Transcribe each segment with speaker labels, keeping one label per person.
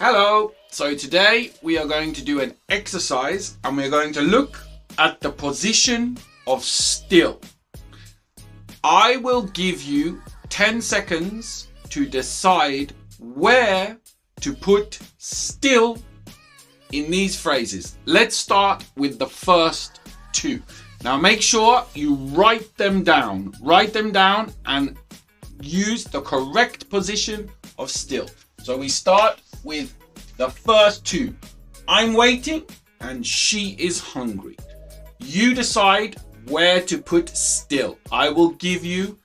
Speaker 1: Hello! So today we are going to do an exercise and we're going to look at the position of still. I will give you 10 seconds to decide where to put still in these phrases. Let's start with the first two. Now make sure you write them down. Write them down and use the correct position of still. So we start with the first two. I'm waiting and she is hungry. You decide where to put still. I will give you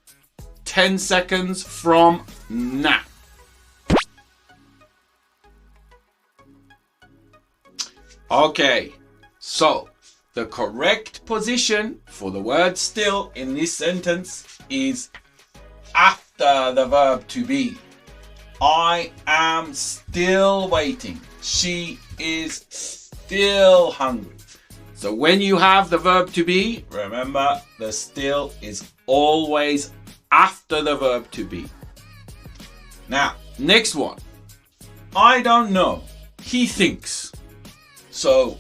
Speaker 1: 10 seconds from now. Okay, so the correct position for the word still in this sentence is after the verb to be. I am still waiting. She is still hungry. So when you have the verb to be, remember the still is always after the verb to be. Now, next one. I don't know. He thinks. So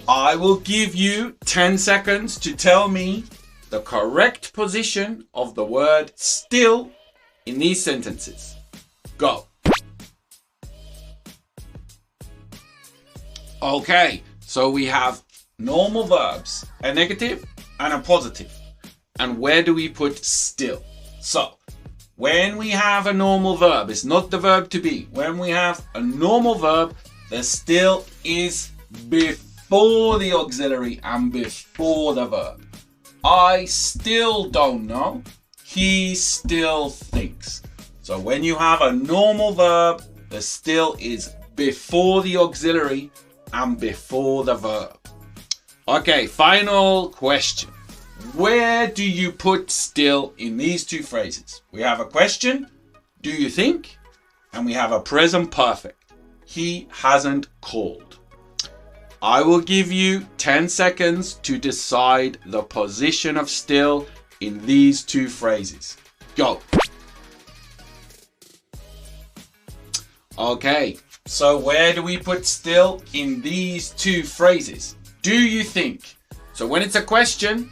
Speaker 1: I will give you 10 seconds to tell me the correct position of the word still in these sentences. Go. Okay, so we have normal verbs, a negative and a positive. And where do we put still? So, when we have a normal verb, it's not the verb to be. When we have a normal verb, the still is before the auxiliary and before the verb. I still don't know. He still thinks. So when you have a normal verb, the still is before the auxiliary and before the verb. Okay, final question. Where do you put still in these two phrases? We have a question, do you think? And we have a present perfect. He hasn't called. I will give you 10 seconds to decide the position of still in these two phrases. Go. Okay, so where do we put still in these two phrases? Do you think? So when it's a question,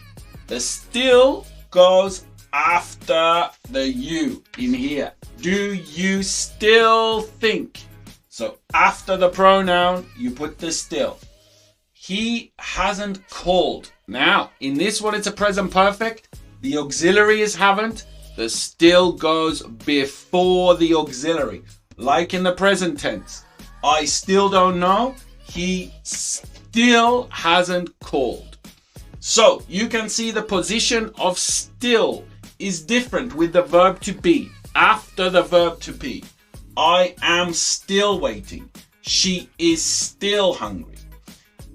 Speaker 1: the still goes after the you in here. Do you still think? So after the pronoun, you put the still. He hasn't called. Now, in this one, it's a present perfect. The auxiliary is haven't. The still goes before the auxiliary. Like in the present tense. I still don't know. He still hasn't called. So you can see the position of still is different with the verb to be. After the verb to be. I am still waiting. She is still hungry.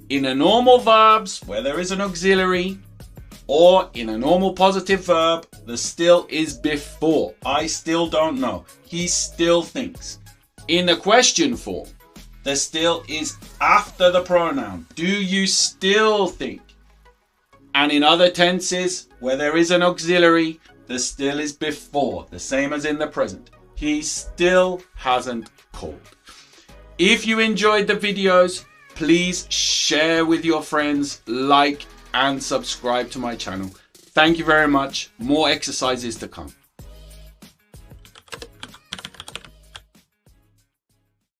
Speaker 1: In a normal verbs where there is an auxiliary or in a normal positive verb, the still is before. I still don't know. He still thinks. In the question form, the still is after the pronoun. Do you still think? And in other tenses where there is an auxiliary, the still is before, the same as in the present. He still hasn't called. If you enjoyed the videos, please share with your friends, like and subscribe to my channel. Thank you very much. More exercises to come.